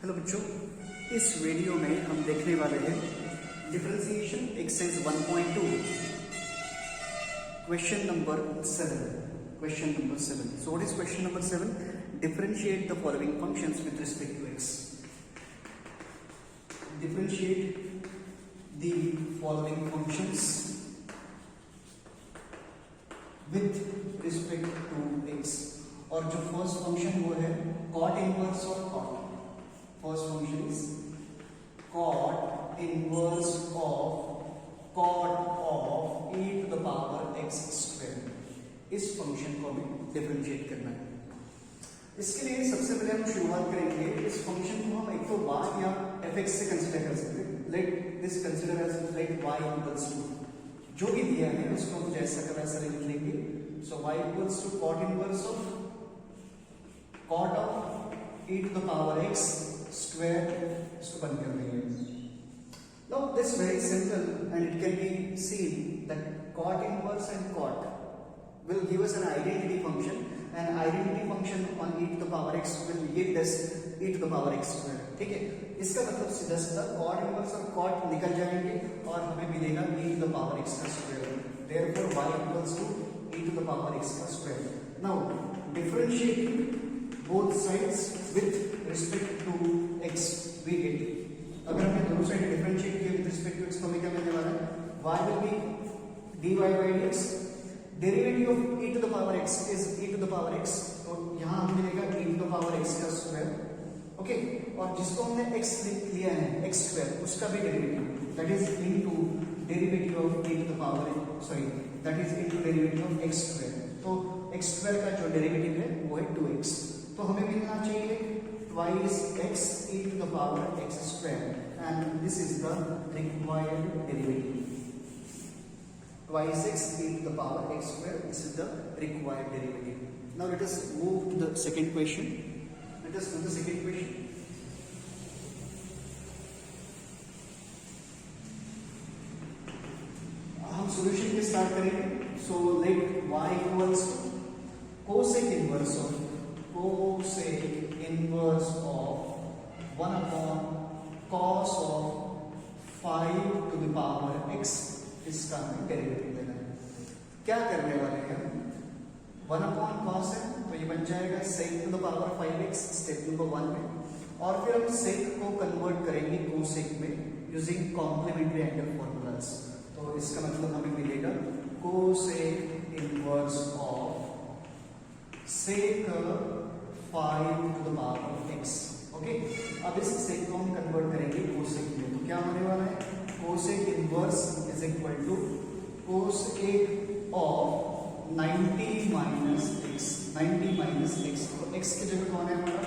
Hello बच्चों, इस video में हम देखने वाले हैं differentiation exercise 1.2 question number 7. So what is question number 7? Differentiate the following functions with respect to x. Differentiate the following functions with respect to x. और जो फर्स्ट फंक्शन वो है cot inverse of cot. First function is cot inverse of cot of e to the power x square. इस function को हमें differentiate करना है. इसके लिए सबसे पहले हम शुरुआत करेंगे. इस फंक्शन को हम एक तो y या fx से कंसीडर कर सकते हैं. Let this consider as let y equals to जो भी दिया है उसको हम जैसा का वैसा लिख लेंगे. So y equals to cot inverse of cot of e to the power x square. इसको बंद कर देंगे. Now this is very simple and it can be seen that cot inverse and cot will give us an identity function, and identity function on e to the power x will yield us e to the power x square. ठीक है, इसका मतलब सीधा सीधा cot inverse और cot निकल जाएंगे और हमें मिलेगा e to the power x का square. Therefore y equals to e to the power x का square. Now differentiating both sides with respect to x we get. अगर हमने दोनों साइड डिफरेंशिएट किया विद रिस्पेक्ट टू x तो हमें क्या मिलने वाला है? y will be dy by dx. Derivative of e to the power x is e to the power x. तो यहाँ हमें मिलेगा e to the power x का स्क्वायर. ओके, और जिसको हमने x लिया है x स्क्वायर, उसका भी derivative that is into derivative of e to the power sorry that is into derivative of x square. तो x स्क्वायर का जो डेरिवेटिव है वो है 2x. तो हमें मिलना चाहिए twice x e to the power x square, and this is the required derivative. Twice x e to the power x square, this is the required derivative. Now let us move to the second question. Let us do the second question. हम solution के start करेंगे. So let y equals to cosec inverse of 1 upon cos of 5 to the power x. इसका हमें derivative लेना है. क्या करने वाले हैं हम? 1 upon cos है तो ये बन जाएगा sec to the power 5x step number 1 में, और फिर हम sec को कन्वर्ट करेंगे cosec में यूजिंग कॉम्प्लीमेंट्री एंगल फॉर्मूलाज. तो इसका मतलब हमें मिलेगा cosec inverse of sec 5 to the power x. Okay, अब इस sec को हम कन्वर्ट करेंगे cosec में. तो क्या होने वाला है? cosec inverse is equal to cosec of 90 minus x. 90 minus x, तो x की जगह कौन है हमारा?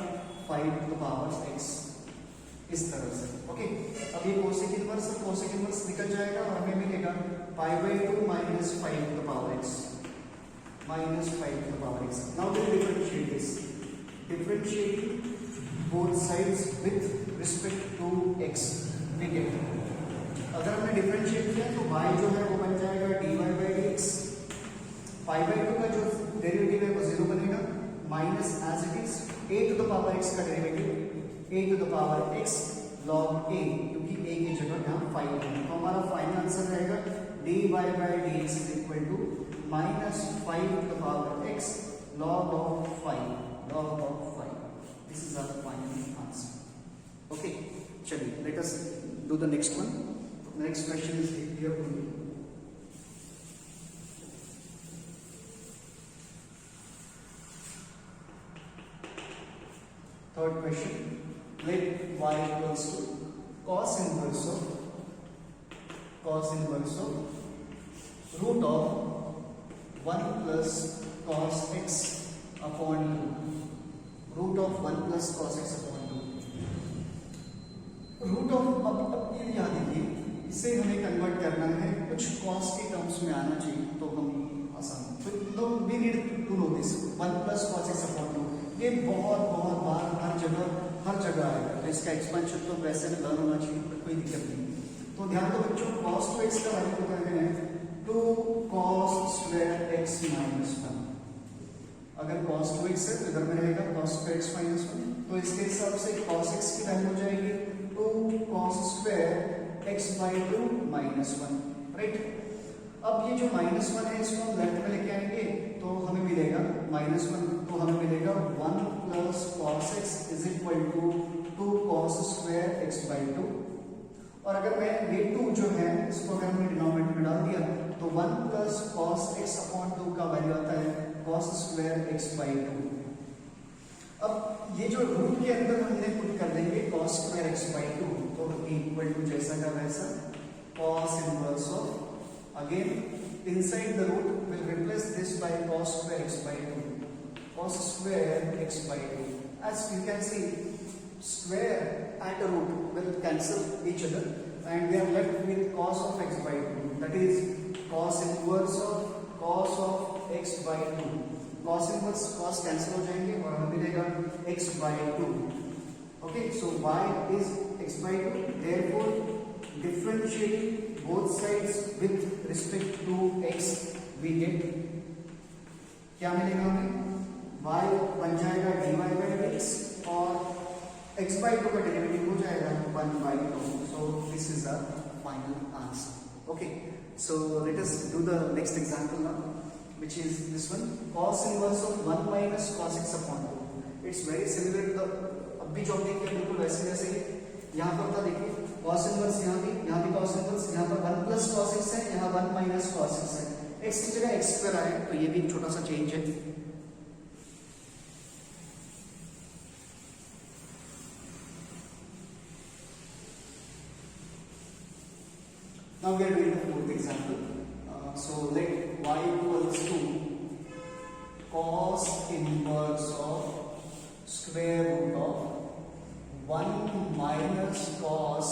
5 to the power x. इस तरह से. ओके, अब ये cosec इनवर्स और cosec इनवर्स निकल जाएगा और हमें मिलेगा pi by 2 minus 5 to the power x. Minus 5 to the power x. Now we differentiate this. Differentiate both sides with respect to x. ठीक है, अगर हमने डिफरेंशिएट किया तो y जो है वो बन जाएगा dy by dx. pi by 2 का जो डेरिवेटिव है वो 0 बनेगा, minus as it is a to the power x का derivative a to the power x log a, क्योंकि a की जगह यहाँ 5 है. तो हमारा फाइनल आंसर रहेगा dy by dx is equal to minus 5 to the power x log of 5. Log of 5. This is our final answer. Okay, chaliye, let us do the next one. The next question is here for me. Third question. Let y equals to cos inverse of root of 1 plus cos x upon 2. Root of 1 plus cos x upon 2. Root of, अब ये याद रखिए, इसे हमें convert करना है, कुछ cos के टर्म्स में आना चाहिए तो हम आसान. तो we need to know this 1 plus cos x upon 2. ये बहुत बार हर जगह आएगा, तो इसका एक्सपेंशन तो वैसे में लर्न होना चाहिए, कोई दिक्कत नहीं. तो ध्यान दो बच्चों, cos 2x का वैल्यू कहते हैं 2 cos स्क्वायर x माइनस 1. अगर cos 2x है तो इधर में रहेगा cos x minus 1. तो इसके हिसाब से cos x की वैल्यू हो जाएगी 2 cos square x by 2 minus 1, right. अब ये जो -1 है इसको हम लेफ्ट में लेके आएंगे तो हमें मिलेगा -1, तो हमें मिलेगा 1 plus cos x is equal to 2 cos square x by 2। और अगर मैं ये 2 जो है इसको अगर हमने डिनोमिनेटर में डाल दिया तो 1 प्लस cos x अपॉन 2 का वैल्यू आता है cos स्क्वायर x बाई 2। अब ये जो रूट के अंदर हमने पुट कर देंगे cos स्क्वायर x बाई 2, तो इक्वल टू जैसा का वैसा cos inverse of, again inside the root will replace this by cos square x by 2, cos square x by 2. As you can see, square and root will cancel each other and we are left with cos of x by 2, that is cos inverse of cos of x by 2. cos inverse cos cancel हो जाएंगे और हमें मिलेगा x by 2. Okay, so y is x by 2, therefore differentiating both sides with respect to x we get क्या मिलेगा हमें, y बन जाएगा dy by dx और x by 2 का डेरिवेटिव हो जाएगा 1 by 2. So this is the final answer. Okay, so let us do the next example now, which is this one, cos inverse of 1 minus cos x upon 2. It's very similar to the अब भी जो देखिए बिल्कुल वैसे ही यहाँ पर था, देखिए cos इनवर्स यहाँ भी cos इनवर्स, यहाँ पर 1 प्लस cos x है, यहाँ 1 माइनस cos x है, x की जगह x स्क्वायर आए, तो ये भी एक छोटा सा चेंज है। Now we are doing the fourth example. So let y equals to cos inverse of square root of 1 minus cos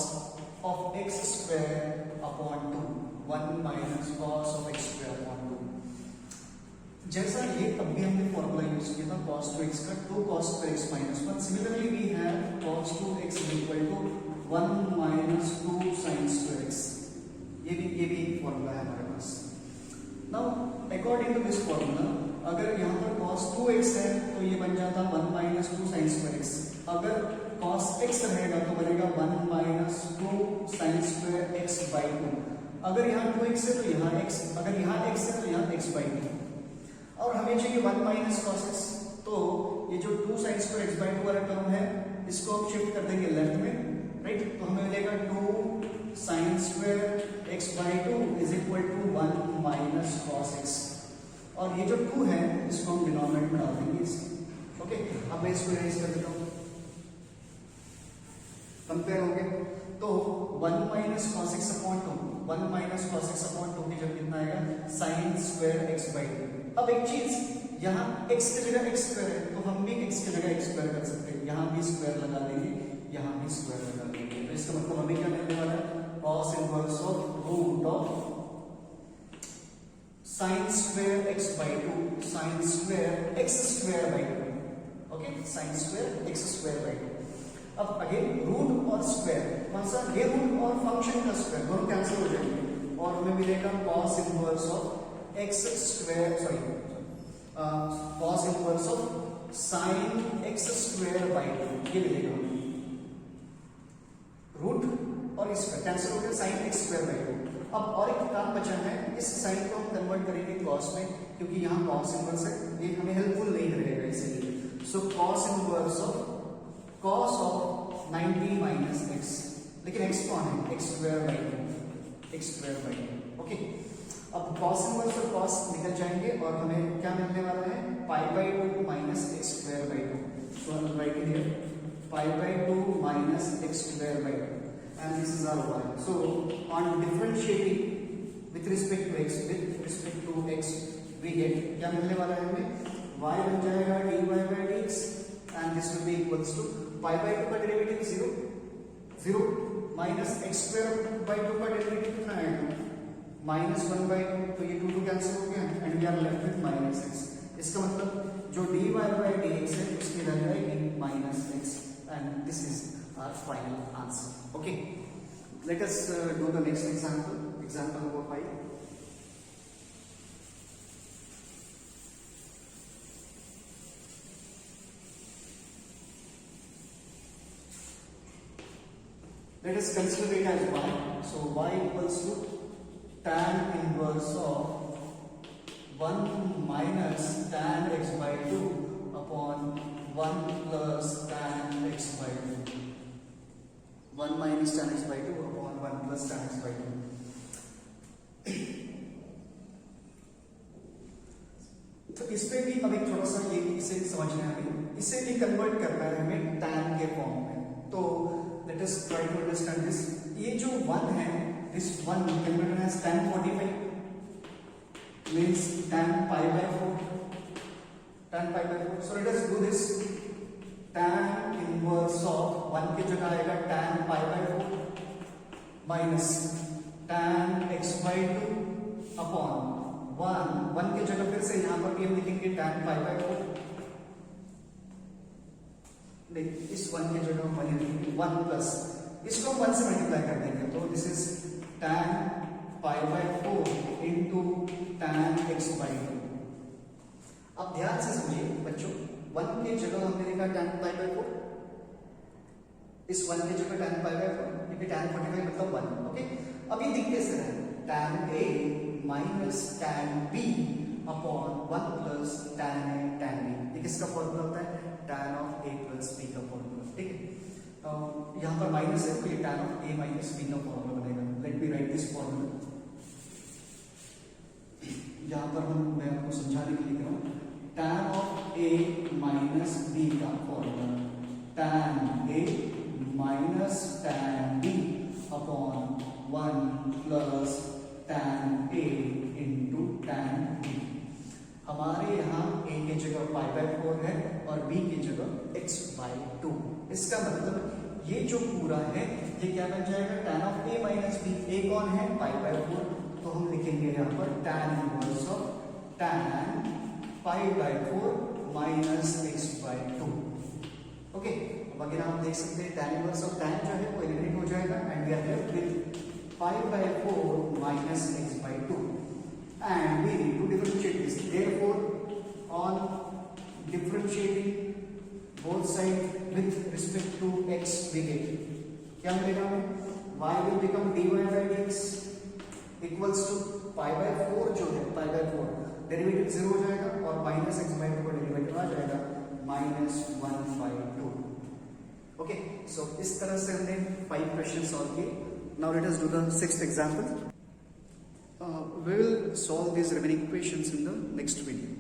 of x square upon 2, 1 minus cos of x square upon 2. जैसा ये अभी हमने formula use किया था cos 2x का 2 cos square x minus 1. Similarly we have cos 2x is equal to 1 minus 2 sin square x. ये भी formula है हमारे पास. Now according to this formula, अगर यहाँ पर cos 2x है तो ये बन जाता 1 minus 2 sin square x. अगर cos x रहेगा तो बनेगा 1 minus 2 sin square x by 2. अगर यहाँ 2x है तो यहाँ x, अगर यहाँ x है तो यहाँ x by 2. और हमें चाहिए 1 minus cos x, तो ये जो 2 sin square x by 2 वाला टर्म है इसको हम शिफ्ट कर देंगे लेफ्ट में, राइट. तो हमें मिलेगा 2 sin square x by 2 is equal to 1 minus cos x. और ये जो 2 है इसको हम डिनोमिनेटर में डाल देंगे इसके. ओके, अब मैं इसको इरेज कर देता हूँ. कंपेयर हो गए तो 1 minus cos x upon 2, 1 minus cos x upon 2 की जगह कितना आएगा sin स्क्वायर x by 2. अब एक चीज, यहाँ x की जगह x स्क्वायर है तो हम भी x की जगह x स्क्वायर कर सकते हैं. यहाँ भी स्क्वायर लगा देंगे, यहाँ भी स्क्वायर लगा देंगे. तो इसका मतलब हमें क्या मिलने वाला है, cos inverse of root of sin square x by 2, sin square x square by 2. Okay, sin square x square by 2. अब अगेन रूट और स्क्वायर, कौन सा, ये रूट और फंक्शन का स्क्वायर दोनों कैंसिल हो जाएंगे और हमें मिलेगा cos inverse of x square, cos inverse of sin x square by 2. ये मिलेगा रूट और इसका कैंसिल हो गया sin x स्क्वायर बाय 2. अब और एक काम बचा है, इस साइन को हम कन्वर्ट करेंगे cos में, क्योंकि यहाँ cos इनवर्स है, ये हमें हेल्पफुल नहीं रहेगा इसीलिए. सो cos inverse of cos of 90 minus x, लेकिन x कौन है, x square by 2, x square by 2. Okay, अब cos इनवर्स और cos निकल जाएंगे और हमें क्या मिलने वाला है, pi by 2 minus x square by 2. So I will write here pi by 2 minus x square by 2 and this is our y. So on differentiating with respect to x we get क्या मिलने वाला है हमें, y बन जाएगा dy by dx and this will be equals to pi by 2 का derivative 0 minus x square by 2 का derivative कितना आएगा, माइनस 1 बाई 2. तो ये 2 कैंसिल हो गया and we are left with minus x. इसका मतलब जो dy by dx है उसकी वैल्यू आएगी minus x and this is our final answer. Okay, let us do the next example number 5. Let us consider it as y. So y equals to tan inverse of 1 minus tan x by 2 upon 1 plus tan x by 2. 1 minus tan x by 2 upon 1 plus tan x by 2. तो इस पे भी अब एक थोड़ा सा ये इसे समझना है हमें, इसे भी कन्वर्ट करना है हमें tan के फॉर्म में. तो let us try to understand this. ये जो 1 है, this 1 can be written as tan 45 means tan pi by 4. tan pi by 4. So let us do this. tan inverse of 1 की जगह आएगा tan pi by 4 minus tan x by 2 upon 1 की जगह फिर से यहां पर भी हम लिखेंगे tan pi by 4. देख इस 1 की जगह हम लिखेंगे 1 प्लस इसको 1 से मल्टीप्लाई कर देंगे, तो this is tan pi by 4 into tan x by 2. अब ध्यान से समझिए बच्चों, 1 की जगह हमने लिखा tan pi by 4, इस 1 की जगह tan pi by 4, क्योंकि tan 45 मतलब 1. ओके, अभी दिख कैसे रहा है, tan a minus tan b upon 1 plus tan a tan b. ये किसका फॉर्मूला होता है, tan of a plus b का फॉर्मूला. ठीक है, यहाँ पर माइनस है तो ये tan of a minus b का फॉर्मूला बनेगा. Let me right this formula. यहाँ पर मैं आपको समझाने के लिए लिख रहा हूँ, tan of a minus b का formula tan a minus tan b upon 1 plus tan a into tan b. हमारे यहाँ a की जगह pi by 4 है और b की जगह x by 2. इसका मतलब ये जो पूरा है ये क्या बन जाएगा, tan of a minus b. a कौन है, pi by 4, तो हम लिखेंगे यहाँ पर tan inverse of tan pi by 4 minus x by 2. Okay, अब अगर आप देख सकते हैं tan इनवर्स ऑफ tan जो है वो एलिमिनेट हो जाएगा and we are left with pi by 4 minus x by 2, and we need to differentiate this. Therefore, on differentiating both sides with respect to x, we get क्या मिलेगा हमें, y will become dy by dx equals to pi by 4 जो है pi by 4 derivative 0 हो जाएगा और minus x by 2 का derivative आ जाएगा माइनस 1 by 2. ओके, सो इस तरह से हमने 5 क्वेश्चन सॉल्व किए. Now let us do the 6th example. We will solve these remaining equations in the next video.